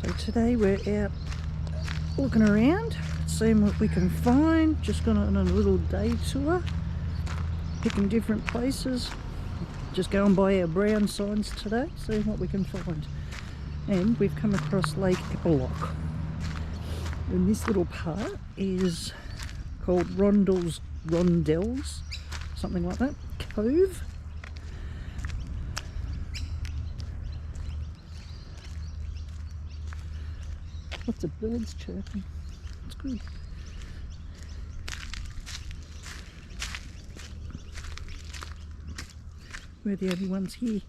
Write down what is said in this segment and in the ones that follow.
So today we're out looking around, seeing what we can find. Just gone on a little day tour, picking different places. Just going by our brown signs today, seeing what we can find. And we've come across Lake Epalloch. And this little part is called Rondels, something like that, Cove. Lots of birds chirping. It's good. We're the only ones here.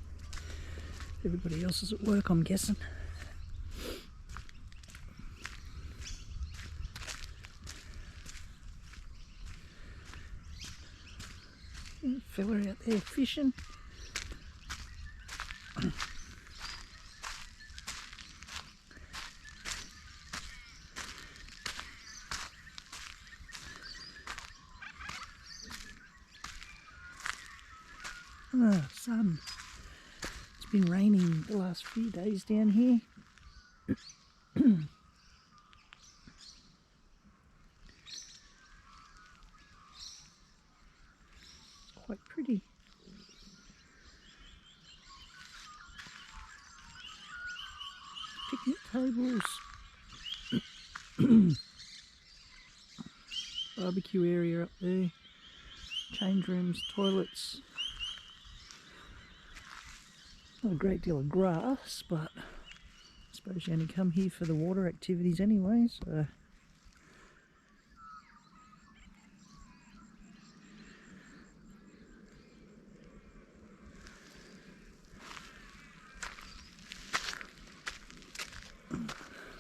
Everybody else is at work, I'm guessing. A fella out there fishing. Oh, sun. It's been raining the last few days down here. It's quite pretty. Picnic tables. Barbecue area up there. Change rooms, toilets. Not a great deal of grass, but I suppose you only come here for the water activities anyway, so.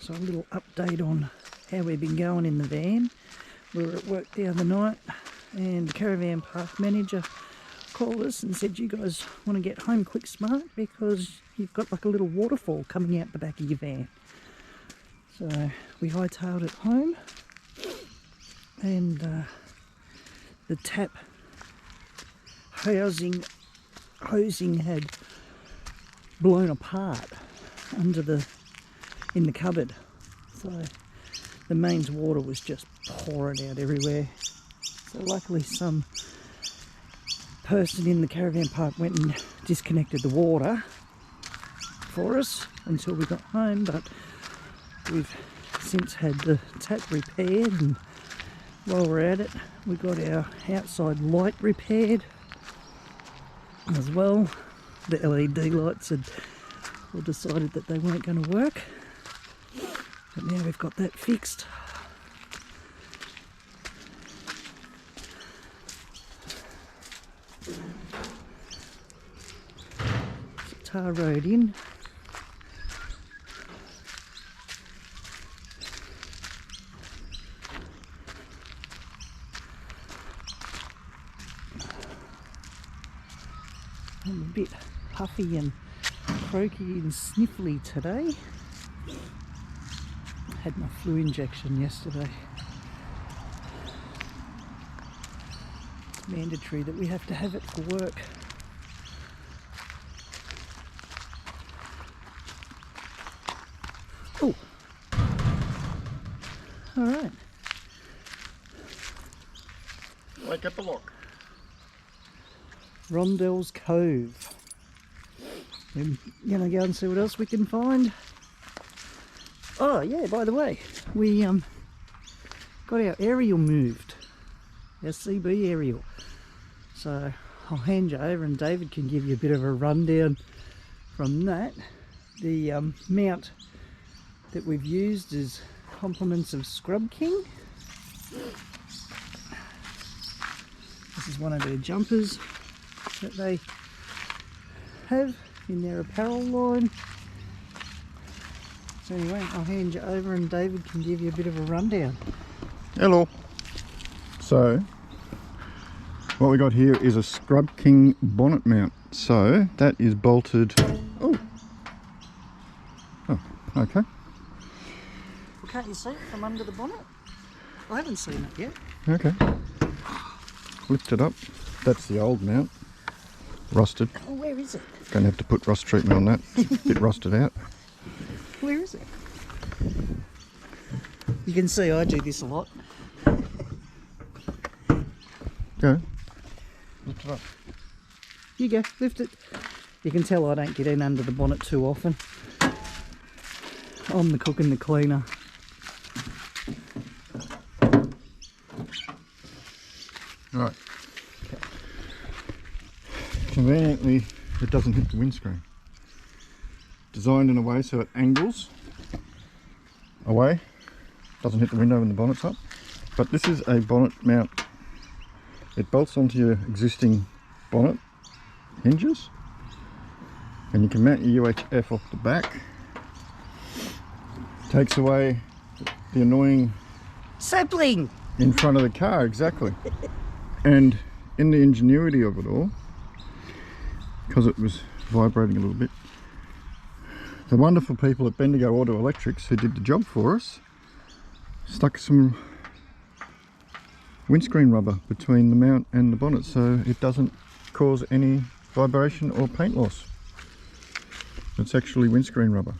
So a little update on how we've been going in the van. We were at work the other night and the caravan park manager called us and said, you guys want to get home quick smart because you've got like a little waterfall coming out the back of your van. So we hightailed it home, and the tap hosing had blown apart in the cupboard, so the mains water was just pouring out everywhere. So luckily some person in the caravan park went and disconnected the water for us until we got home, but we've since had the tap repaired, and while we're at it we got our outside light repaired as well. The LED lights had all decided that they weren't going to work, but now we've got that fixed. Tar road in. I'm a bit huffy and croaky and sniffly today. Had my flu injection yesterday. It's mandatory that we have to have it for work. Oh, all right. Lake Epalloch. Rondels Cove. We're gonna go and see what else we can find. Oh yeah, by the way, we got our aerial moved, our CB aerial. So I'll hand you over and David can give you a bit of a rundown from that. The mount that we've used is compliments of Scrub King. This is one of their jumpers that they have in their apparel line. So anyway, I'll hand you over and David can give you a bit of a rundown. Hello. So what we got here is a Scrub King bonnet mount. So that is bolted. Oh, okay. Well, can't you see it from under the bonnet? I haven't seen it yet. Okay. Lift it up. That's the old mount. Rusted. Oh, where is it? Going to have to put rust treatment on that. It's a bit rusted out. Where is it? can see I do this a lot. Go. Lift it up. You go, lift it. You can tell I don't get in under the bonnet too often. I'm the cook and the cleaner. Right. Conveniently, it doesn't hit the windscreen. Designed in a way so it angles away, doesn't hit the window when the bonnet's up. But this is a bonnet mount. It bolts onto your existing bonnet hinges, and you can mount your UHF off the back. Takes away the annoying sapling in front of the car, exactly. And in the ingenuity of it all, because it was vibrating a little bit, the wonderful people at Bendigo Auto Electrics, who did the job for us, stuck some windscreen rubber between the mount and the bonnet so it doesn't cause any vibration or paint loss. It's actually windscreen rubber.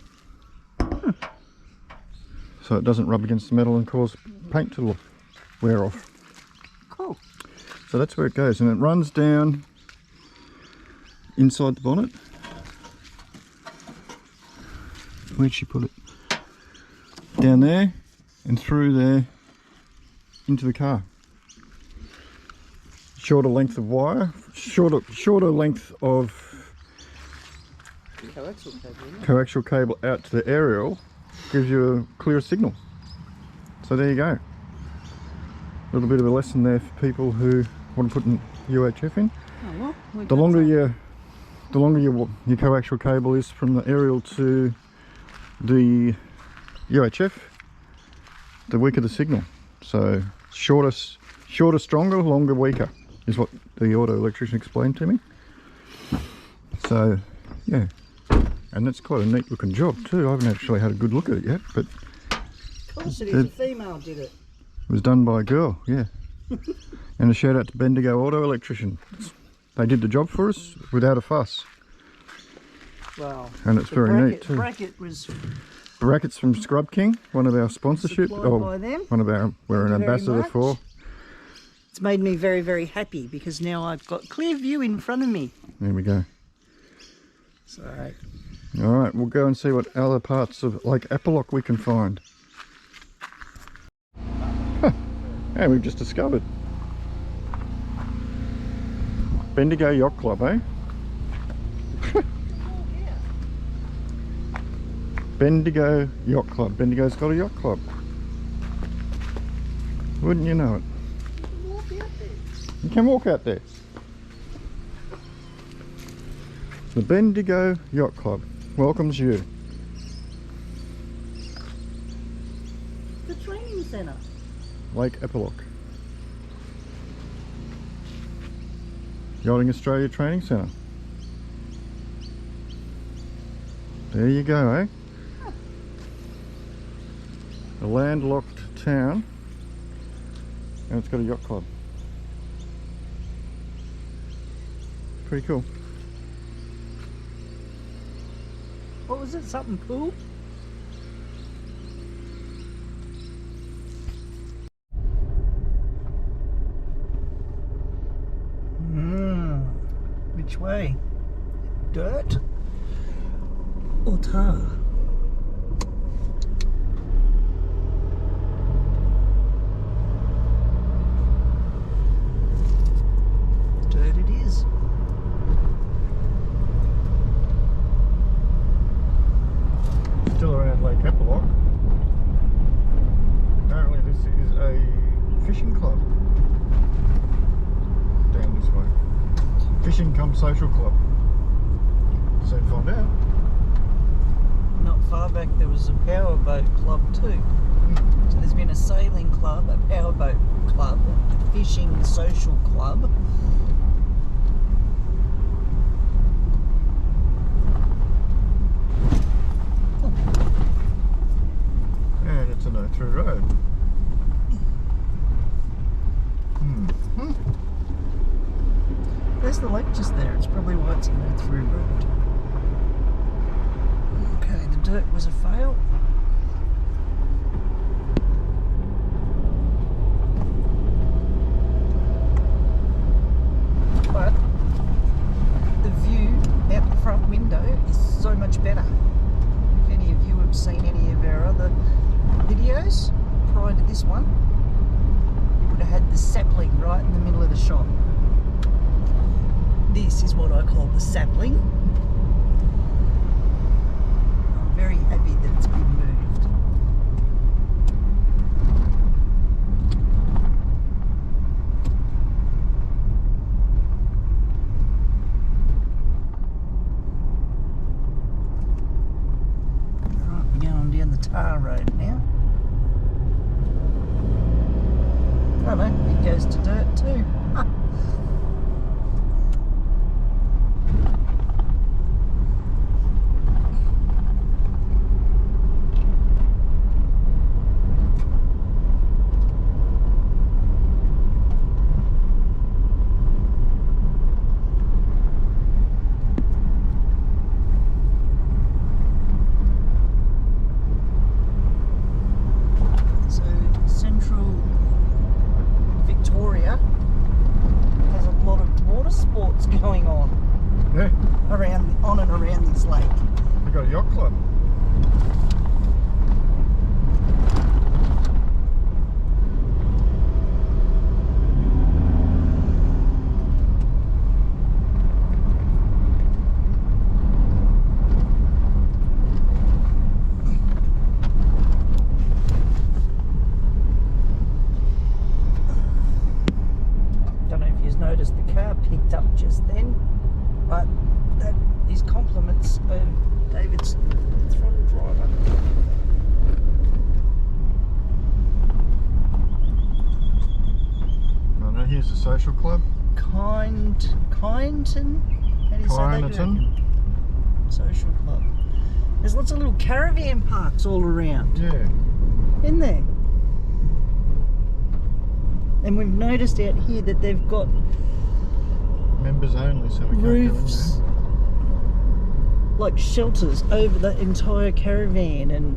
So it doesn't rub against the metal and cause paint to wear off. Cool. So that's where it goes, and it runs down inside the bonnet. Where'd she put it? Down there and through there into the car. Shorter length of wire, shorter length of coaxial cable out to the aerial gives you a clearer signal. So there you go. A little bit of a lesson there for people who want to put an UHF in. Oh, well, The longer your coaxial cable is from the aerial to the UHF, the weaker the signal. So shorter, stronger, longer, weaker is what the auto electrician explained to me. So yeah, and that's quite a neat looking job too. I haven't actually had a good look at it yet, but of course it is. A female did it. It was done by a girl, yeah. And a shout out to Bendigo Auto Electrician. They did the job for us without a fuss. Wow. And it's very neat too. Bracket was Brackets from Scrub King, one of our sponsorship. by them. One of our, we're an ambassador for. It's made me very, very happy because now I've got clear view in front of me. There we go. So, alright, we'll go and see what other parts of Lake Epalloch we can find. Yeah, we've just discovered Bendigo Yacht Club, eh? Bendigo Yacht Club. Bendigo's got a yacht club. Wouldn't you know it? You can walk out there. The Bendigo Yacht Club welcomes you. the training centre. Lake Epalloch. Yachting Australia Training Centre. There you go, eh? A landlocked town, and it's got a yacht club. Pretty cool. What was it? Something cool? Which way? Dirt or tar? Dirt it is. Still around Lake Epalloch. Apparently this is a fishing club down this way. Fishing cum social club. Soon find out. Not far back there was a powerboat club too. So there's been a sailing club, a powerboat club, a fishing social club. And it's a no-through road. There's the lake just there. It's probably why it's a no-through road. Okay, the dirt was a fail. much better. If any of you have seen any of our other videos prior to this one, you would have had the sapling right in the middle of the shop. This is what I call the sapling. I'm very happy that it's been moved. Right, we're going down the tar road now. Oh no, it goes to dirt too. Going on, Yeah, on and around this lake. we got a yacht club. Don't know if you've noticed the car picked up just then, but that is compliments of David's throttle driver. I know, here's the social club. Kyneton? How do you say that? Kyneton. Social club. There's lots of little caravan parks all around, Yeah. isn't there? And we've noticed out here that they've got Members only, so we roofs, can't go in like shelters over the entire caravan and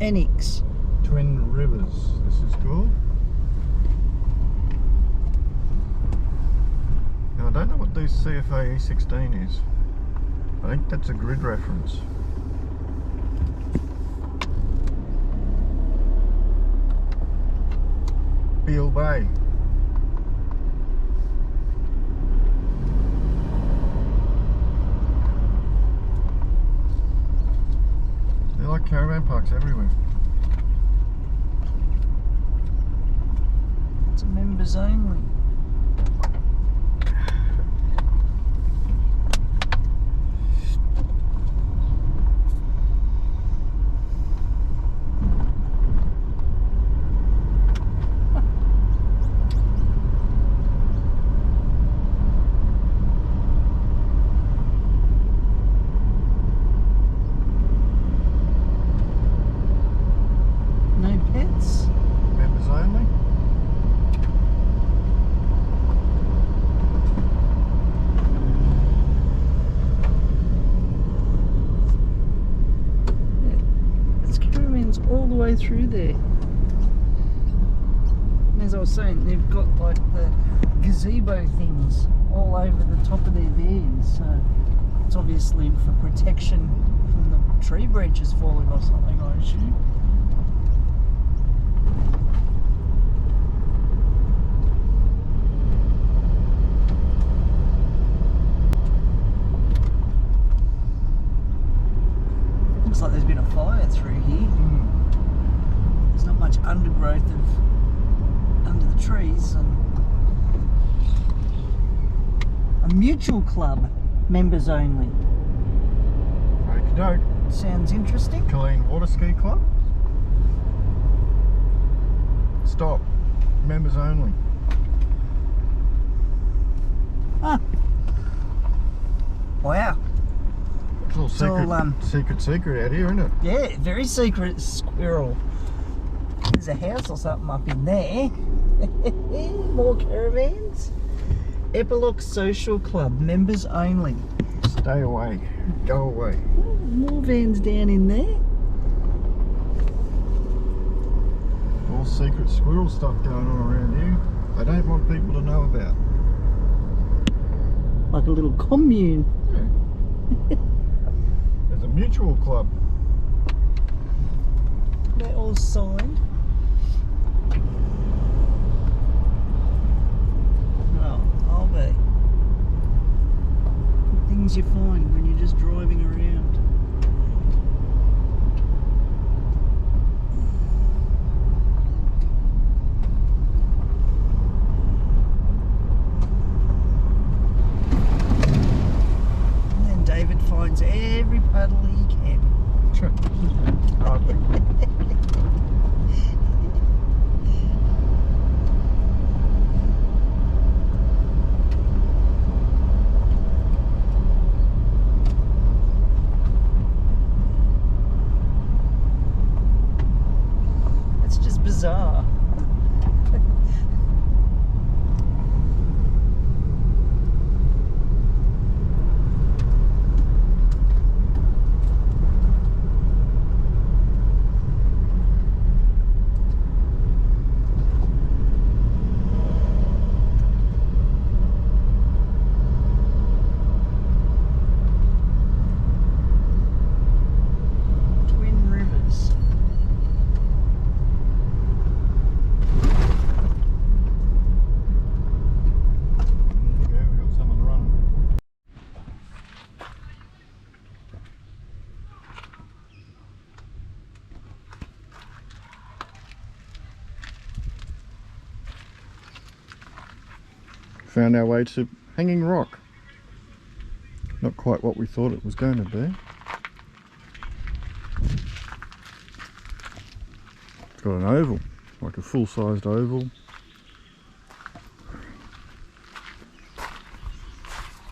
annex. there. Twin Rivers, this is cool. Now I don't know what this CFA E16 is. I think that's a grid reference. Beale Bay. They're like caravan parks everywhere. It's members only. Members only. There's caravans all the way through there. And as I was saying, they've got like the gazebo things all over the top of their vans. So it's obviously for protection from the tree branches falling or something, I assume. Looks like there's been a fire through here. There's not much undergrowth under the trees. And a mutual club, members only. Okie doke. Sounds interesting. Colleen Water Ski Club. Stop. Members only. Ah. Wow. It's a little secret out here, isn't it? Yeah, very secret squirrel. There's a house or something up in there. More caravans. Epalloch Social Club, members only. Stay away. Go away. Oh, more vans down in there. All secret squirrel stuff going on around here. They don't want people to know about. Like a little commune. Yeah. There's a a mutual club. They're all signed. Oh, I'll be. Things you find when you're just driving around. And then David finds every puddle he can. Sure. Hardly. It's just bizarre. Twin Rivers. There we go, we've got someone running. Found our way to Hanging Rock. Not quite what we thought it was going to be. It's got an oval, like a full-sized oval.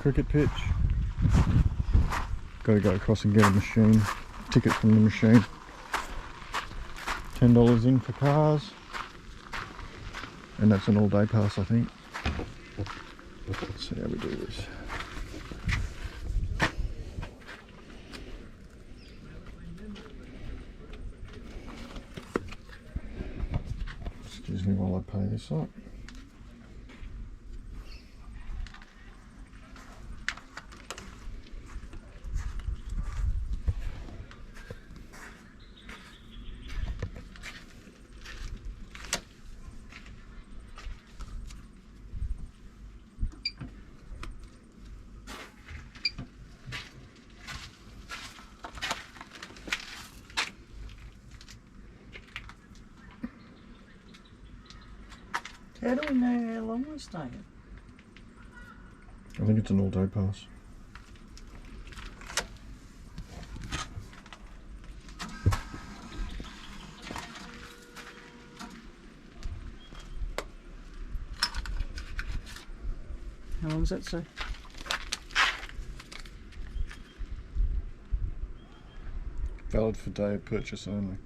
Cricket pitch. Got to go across and get a machine, ticket from the machine. $10 in for cars. And that's an all-day pass, I think. Let's see how we do this. Excuse me while I pay this up. How do we know how long we're staying? I think it's an all-day pass. How long does that say? Valid for day of purchase only.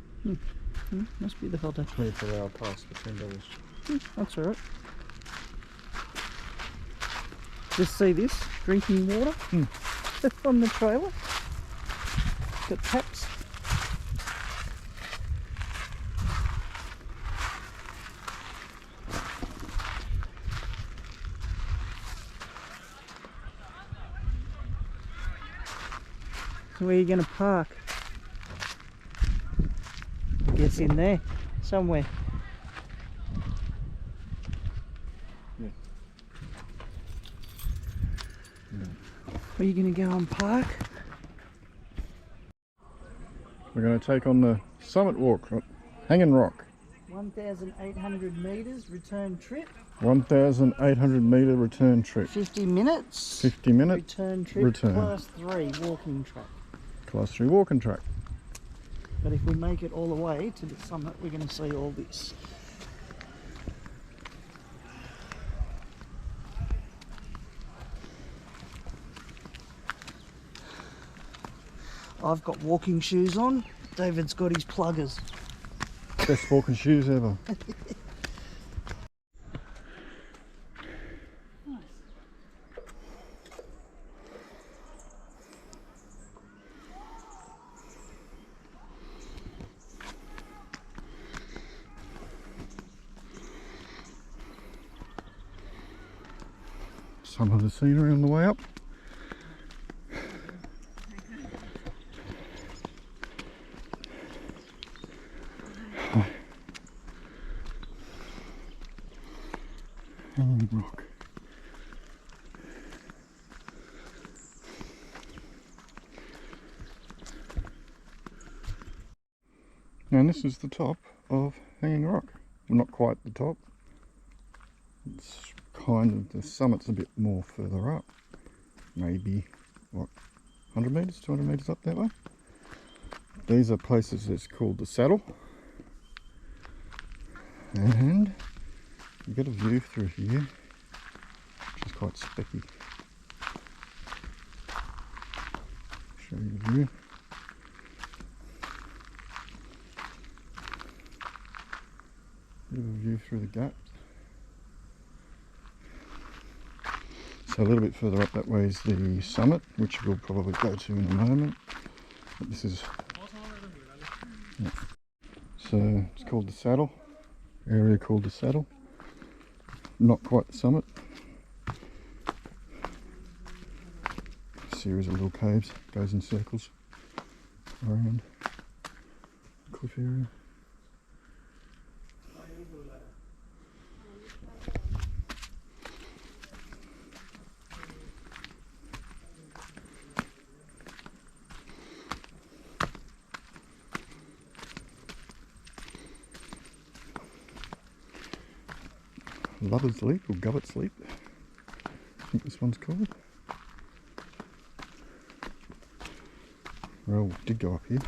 Must be the whole day. 24-hour pass for $10. That's alright. Just see this, drinking water on the trailer. Got taps. So where are you going to park? I guess in there, somewhere. Where are you going to go and park? We're going to take on the summit walk, Hanging Rock. 1,800 metres return trip. 1,800 metre return trip. 50 minutes. 50 minutes. Return trip. Return. Class 3 walking track. Class 3 walking track. But if we make it all the way to the summit, we're going to see all this. I've got walking shoes on. David's got his pluggers. Best walking shoes ever. Some of the scenery on the way up. rock. And this is the top of Hanging Rock. Well, not quite the top. It's kind of, the summit's a bit more further up. Maybe, what, 100 metres, 200 metres up that way. These are places that's called the saddle. And you get a view through here, which is quite specky. Show you the view. Bit of a view through the gap. So a little bit further up that way is the summit, which we'll probably go to in a moment. But this is, yeah. So it's called the saddle, area called the saddle. Not quite the summit. A series of little caves, goes in circles around the cliff area. Lover's Leap or Govet's Leap, I think this one's called. Well, did go up here.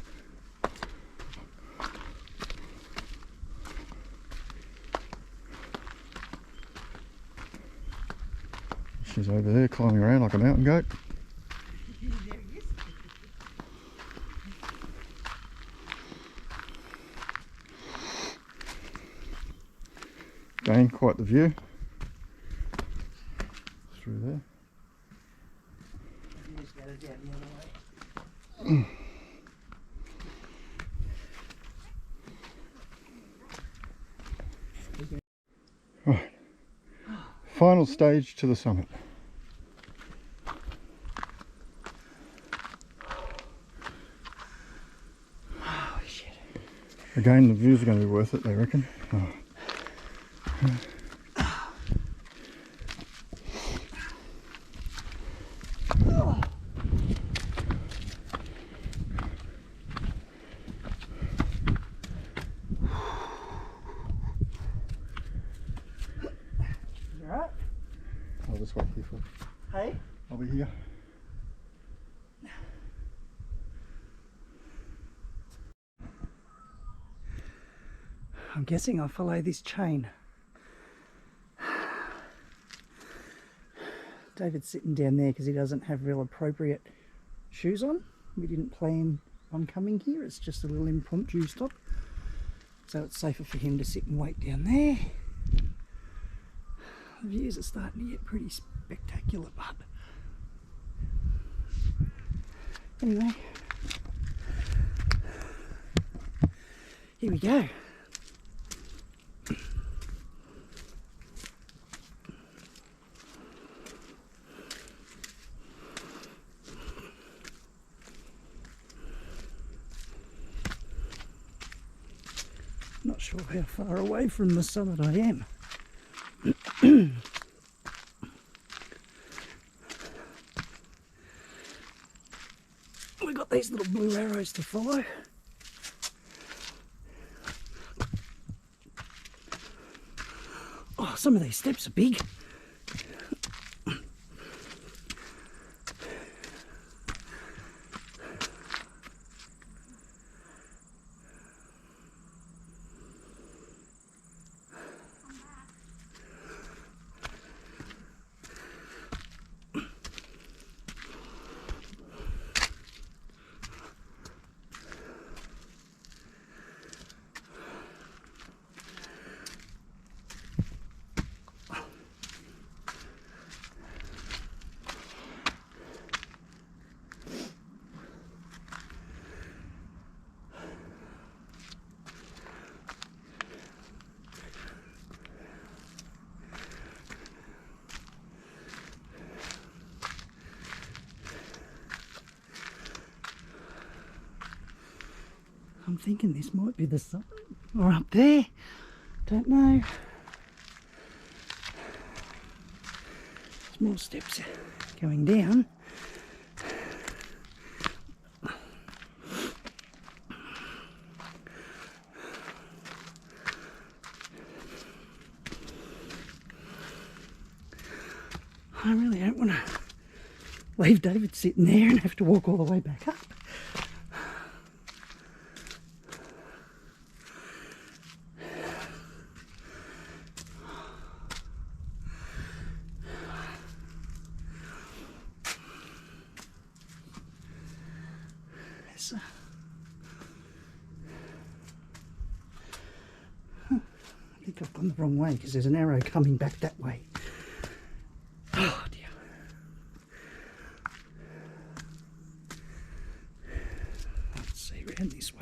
She's over there climbing around like a mountain goat. Again, quite the view through there. Right, final stage to the summit. Oh shit. Again, the views are going to be worth it, I reckon. Oh. Alright. I'll just wait here for you. Hey? I'll be here. I'm guessing I'll follow this chain. David's sitting down there because he doesn't have real appropriate shoes on. We didn't plan on coming here, it's just a little impromptu stop. So it's safer for him to sit and wait down there. The views are starting to get pretty spectacular, but anyway, here we go. Not sure how far away from the summit I am. We've got these little blue arrows to follow. Oh, some of these steps are big. I'm thinking this might be the summit, or up there, don't know. more steps going down. I really don't want to leave David sitting there and have to walk all the way back up. I think I've gone the wrong way because there's an arrow coming back that way. Oh dear. Let's see, round this way.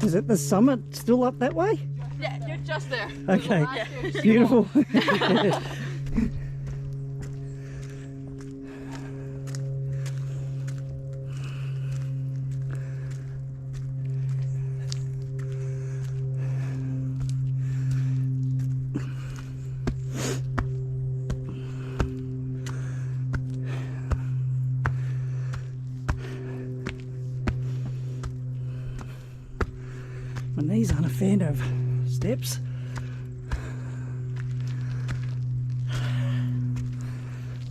Is it the summit still up that way? Yeah, you're just there. Okay, beautiful. My knees aren't a fan of steps.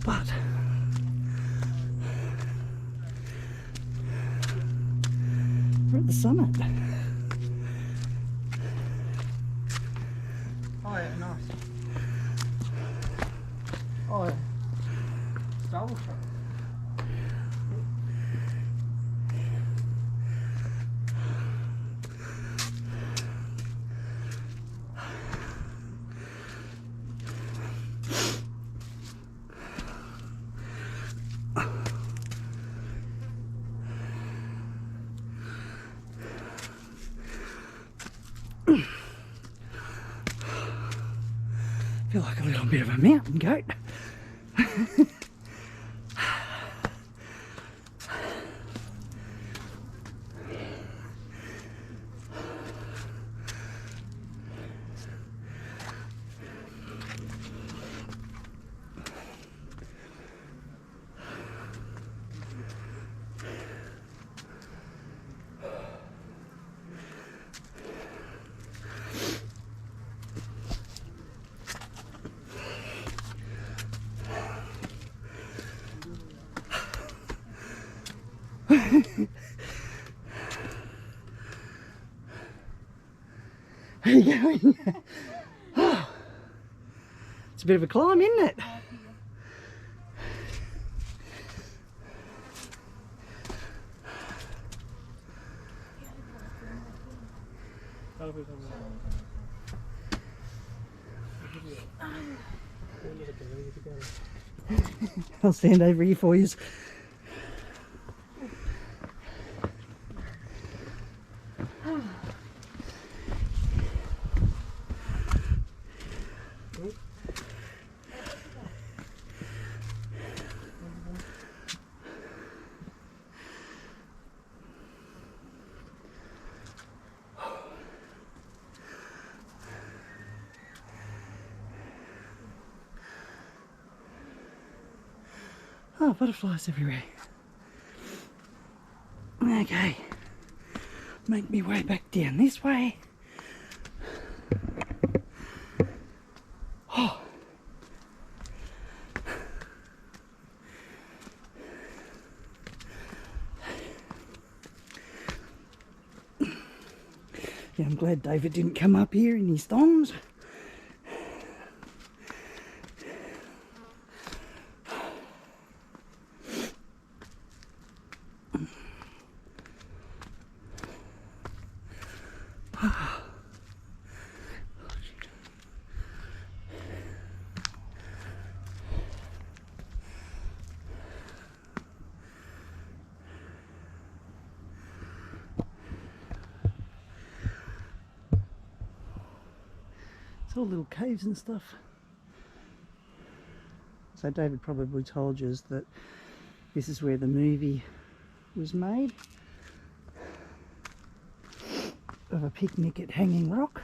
But we're at the summit. Oh yeah, nice. Oh yeah. Double shot. I feel like a little bit of a mountain goat. How are you going? Oh, it's a bit of a climb, isn't it? I'll stand over here for you. Oh, butterflies everywhere. Okay, make me way back down this way. Oh. Yeah, I'm glad David didn't come up here in his thongs. It's all little caves and stuff. So David probably told you that this is where the movie was made, of A Picnic at Hanging Rock.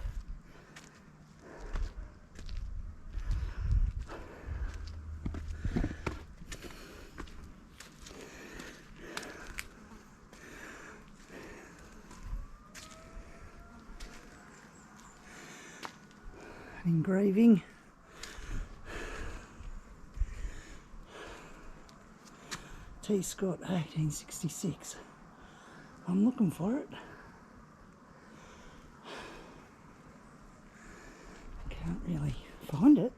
An engraving. T. Scott, 1866. I'm looking for it. Can't really find it.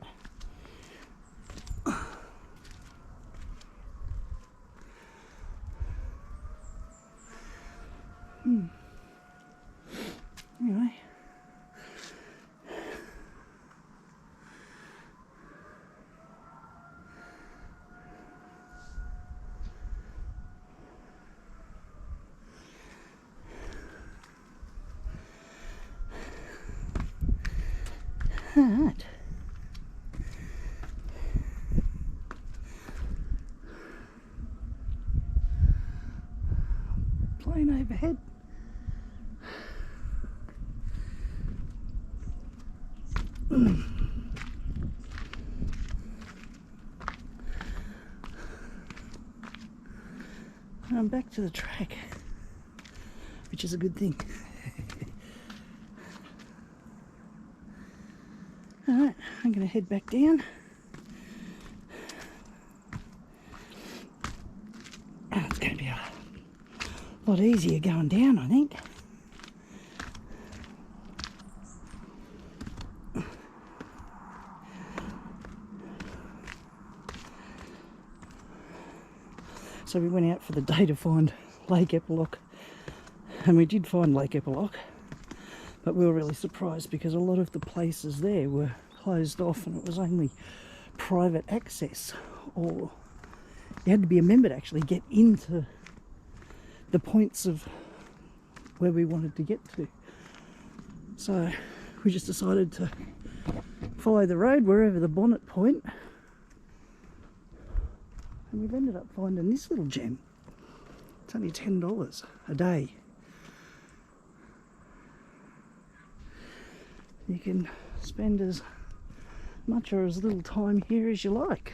Anyway. Alright. Plane overhead. I'm back to the track, which is a good thing. Alright, I'm going to head back down. It's going to be a lot easier going down, I think. So we went out for the day to find Lake Epalloch, and we did find Lake Epalloch, but we were really surprised because a lot of the places there were closed off and it was only private access, or you had to be a member to actually get into the points of where we wanted to get to. So we just decided to follow the road wherever the bonnet point, and we've ended up finding this little gem. It's only $10 a day. You can spend as much or as little time here as you like.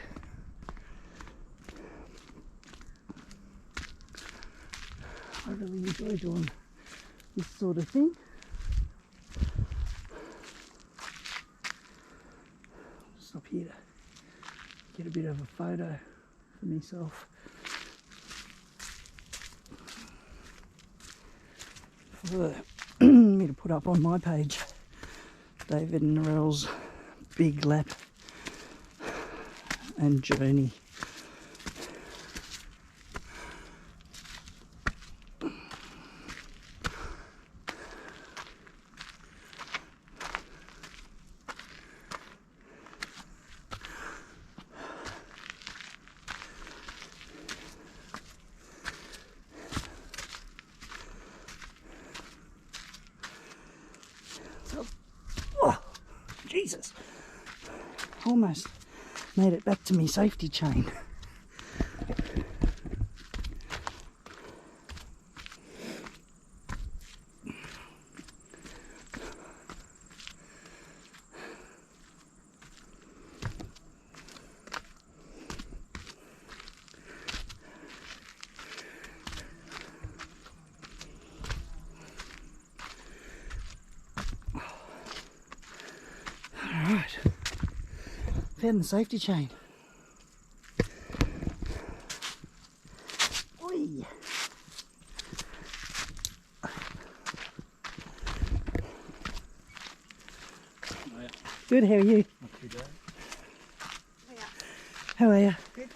I really enjoy doing this sort of thing. Stop here to get a bit of a photo for myself. For me to put up on my page. David and Narelle's big lap and journey. Jesus, almost made it back to me safety chain. Alright, found the safety chain. Oi. Good, how are you? Not too bad. How are you? Good.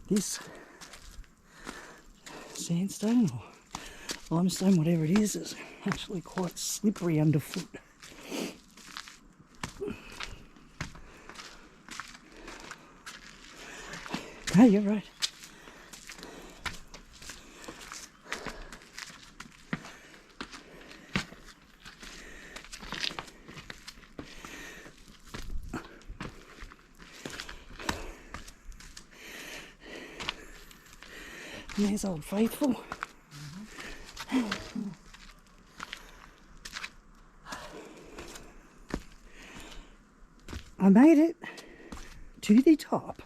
this sandstone or limestone, whatever it is actually quite slippery underfoot. No, you're right. And there's Old Faithful. I made it to the top.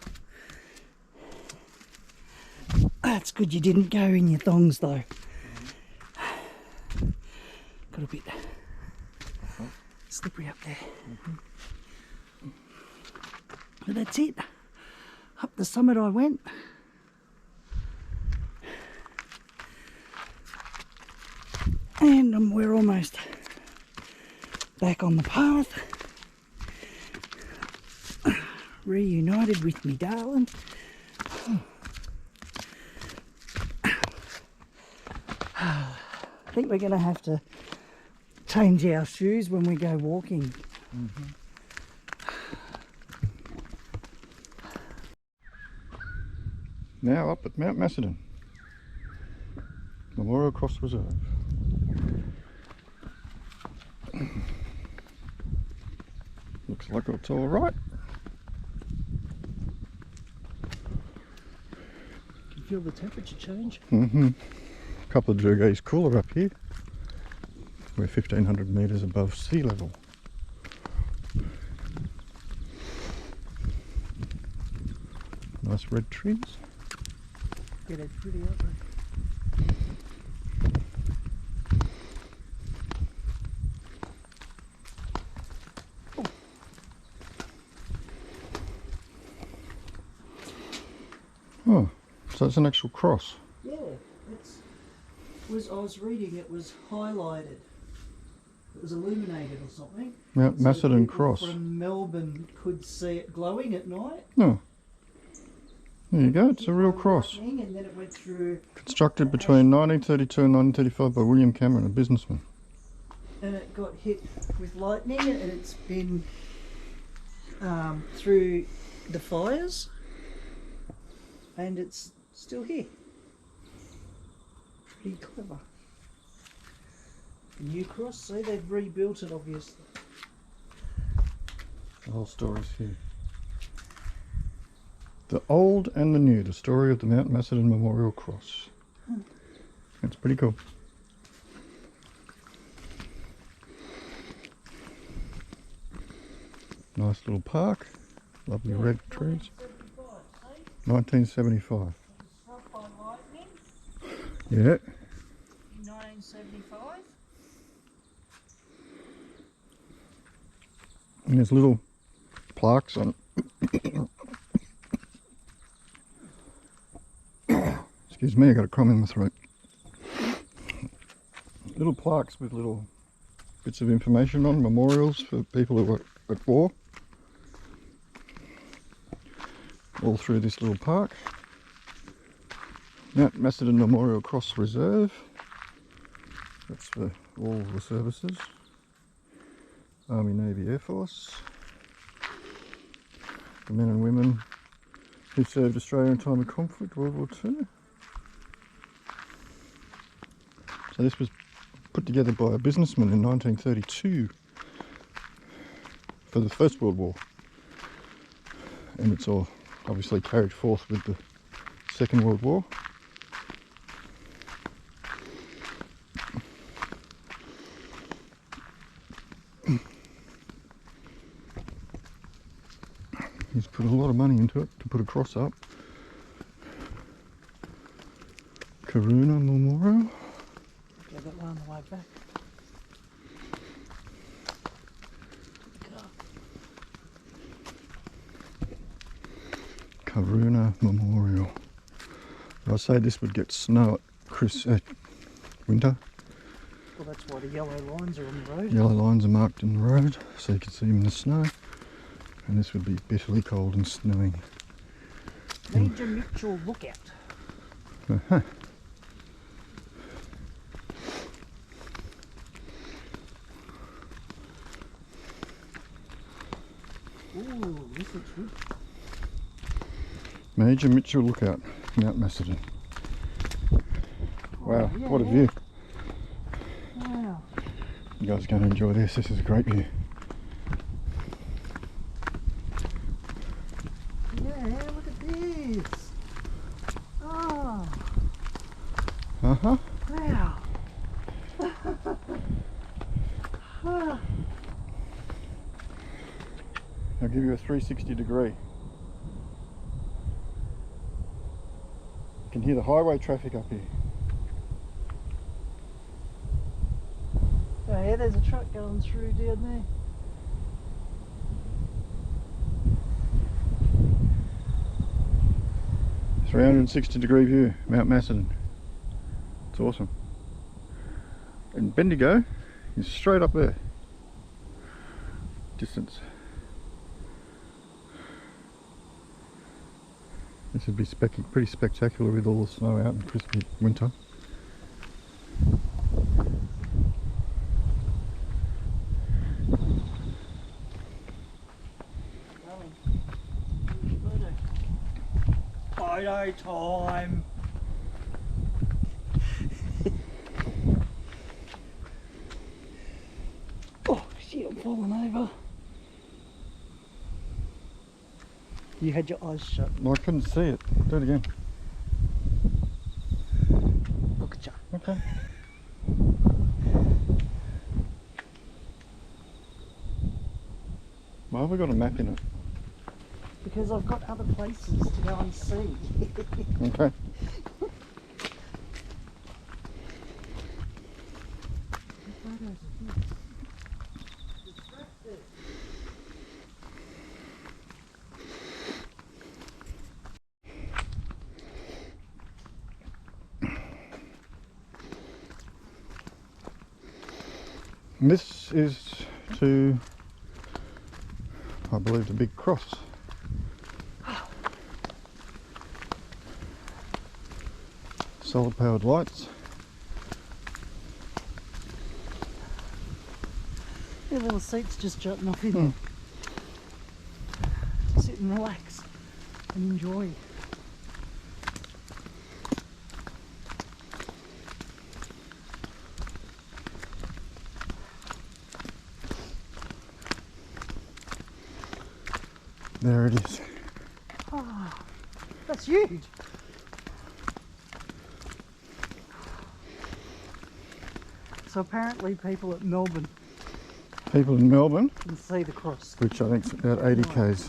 That's good you didn't go in your thongs though. Got a bit slippery up there. But that's it. Up the summit I went. And we're almost back on the path. Reunited with me darling. I think we're going to have to change our shoes when we go walking. Now up at Mount Macedon, Memorial Cross Reserve. Looks like it's all right. Can you feel the temperature change? A couple of degrees cooler up here. We're 1,500 metres above sea level. Nice red trees. Yeah, they're pretty, aren't they? Oh, so it's an actual cross. Yeah, I was reading it was highlighted. It was illuminated or something. Mount So Macedon people Cross. from Melbourne could see it glowing at night. Oh, there you go, it's a real cross. And then it went through, Constructed between 1932 and 1935 by William Cameron, a businessman. and it got hit with lightning, and it's been through the fires, and it's still here. Pretty clever. The new cross, see, they've rebuilt it obviously. The whole story's here. The old and the new, the story of the Mount Macedon Memorial Cross. It's pretty cool. Nice little park, lovely red trees. 1975. Struck by lightning Yeah, in 1975. and there's little plaques on excuse me, I got a crumb in my throat. Little plaques with little bits of information on, memorials for people who were at war. All through this little park. Mount Macedon Memorial Cross Reserve. That's for all the services. Army, Navy, Air Force. The men and women who served Australia in time of conflict, World War II. So this was put together by a businessman in 1932 for the First World War. And it's all obviously carried forth with the Second World War. He's put a lot of money into it to put a cross up. Karuna Memorial. Yeah, that one on the way back. Karuna Memorial. I say this would get snow at winter. Well, that's why the yellow lines are on the road. Yellow lines are marked in the road so you can see them in the snow. And this would be bitterly cold and snowing Major Mitchell Lookout. Uh-huh. Ooh, this looks good. Major Mitchell Lookout, Mount Macedon. Wow, yeah, what a yeah. view. Wow. You guys are going to enjoy this. This is a great view. Yeah, look at this. Oh, Uh-huh. wow. I'll give you a 360 degree. You can hear the highway traffic up here. Oh yeah, there's a truck going through down there. 360 degree view, Mount Macedon. It's awesome. And Bendigo is straight up there. Distance. This would be pretty spectacular with all the snow out in crispy winter. Photo time. Oh shit, I'm falling over. You had your eyes shut. No, I couldn't see it. Do it again. Look at you. Okay. Why have we got a map in it? Because I've got other places to go and see. Okay. And this is to, I believe, the big cross. Solar powered lights. Yeah, little seats just jutting off in there. Sit and relax and enjoy. There it is. Oh, that's huge. So apparently people at Melbourne People in Melbourne, can see the cross. which I think is about 80 k's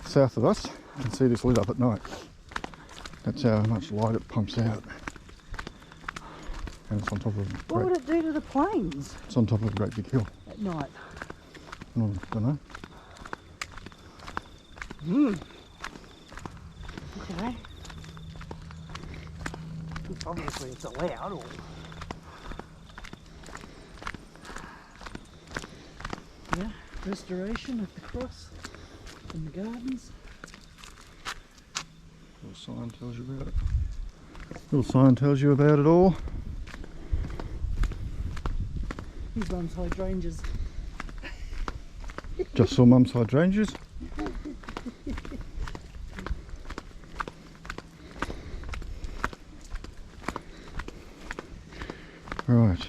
south of us, can see this lit up at night. That's how much light it pumps out. And it's on top of What would it do to the planes it's on top of a great big hill. at night? I don't know. Okay. Obviously it's allowed, or... Yeah, restoration of the cross in the gardens. Little sign tells you about it. Little sign tells you about it all. Here's Mum's hydrangeas. Just saw Mum's hydrangeas. Right.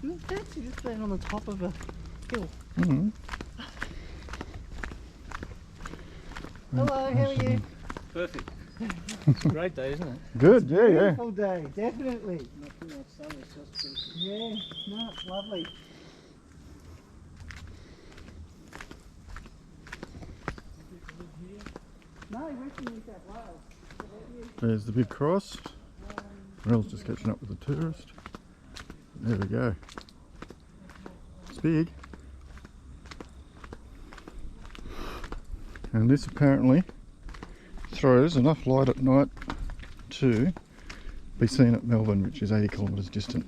Isn't it fancy just being on the top of a hill? Mm-hmm. Hello, how are you? Perfect. It's a great day, isn't it? Good, yeah, yeah. Beautiful day, definitely. Not too much sun, it's just pretty. Yeah, no, it's lovely. No, we can eat that low. There's the big cross. Rel's just catching up with the tourist. There we go. It's big. And this apparently throws enough light at night to be seen at Melbourne, which is 80 kilometres distant.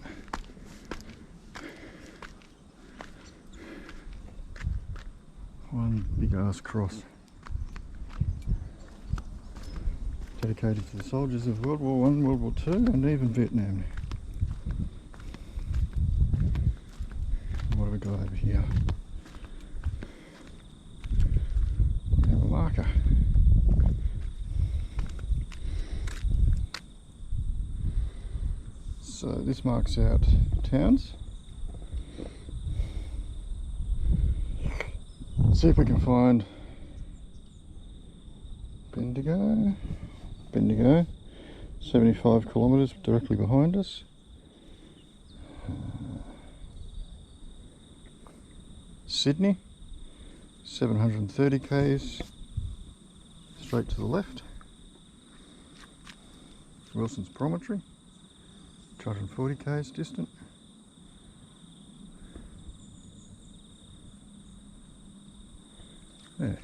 One big ass cross. Dedicated to the soldiers of World War I, World War II and even Vietnam. What have we got over here? We have a marker. So this marks out towns. Let's see if we can find Bendigo. 75 kilometres directly behind us. Sydney, 730 k's straight to the left. Wilson's Promontory, 240 k's distant. There.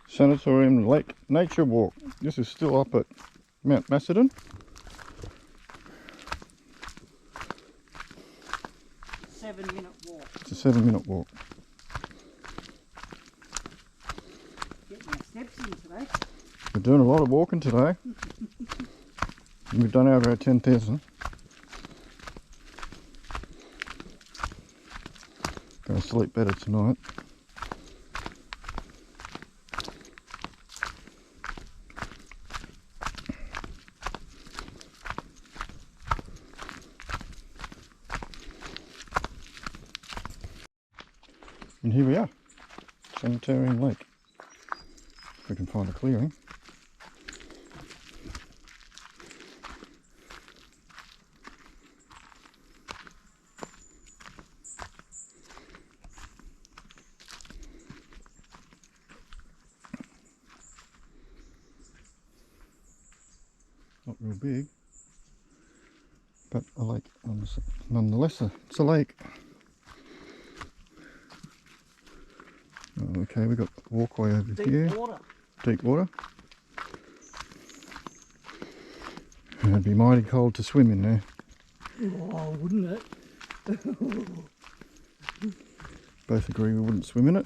Sanatorium Lake Nature Walk. This is still up at Mount Macedon. 7-minute walk. It's a 7-minute walk. Getting our steps in today. We're doing a lot of walking today. We've done over our 10,000. Going to sleep better tonight. And here we are, Sanitarium Lake. If we can find a clearing. Not real big, but a lake nonetheless. It's a lake. Okay, we've got a walkway over here. Deep water. Deep water. And it'd be mighty cold to swim in there. Oh, wouldn't it? Both agree we wouldn't swim in it.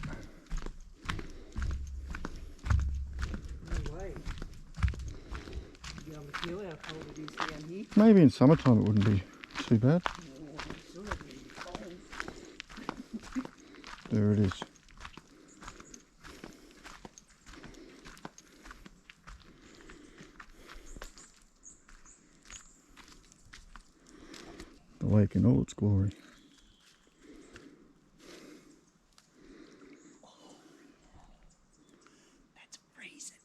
No way. You'd be able to feel how cold it is down here. Maybe in summertime it wouldn't be too bad. Oh, it's still not really cold. There it is. lake in all its glory. That's freezing.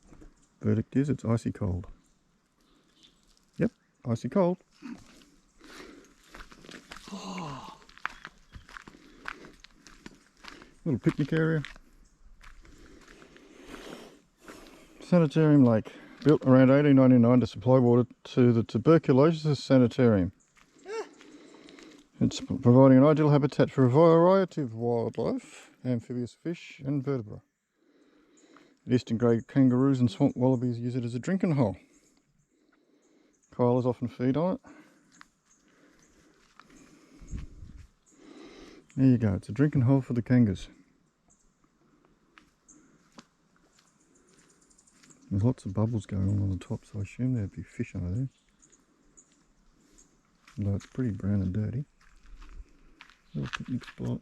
Verdict is it's icy cold. Yep, icy cold. Little picnic area. Sanitarium lake, built around 1899 to supply water to the tuberculosis sanitarium. It's providing an ideal habitat for a variety of wildlife, amphibious fish and vertebrate. Eastern grey kangaroos and swamp wallabies use it as a drinking hole. Koalas often feed on it. There you go, it's a drinking hole for the kangas. There's lots of bubbles going on the top, so I assume there'd be fish under there. Although it's pretty brown and dirty. Little picnic spot.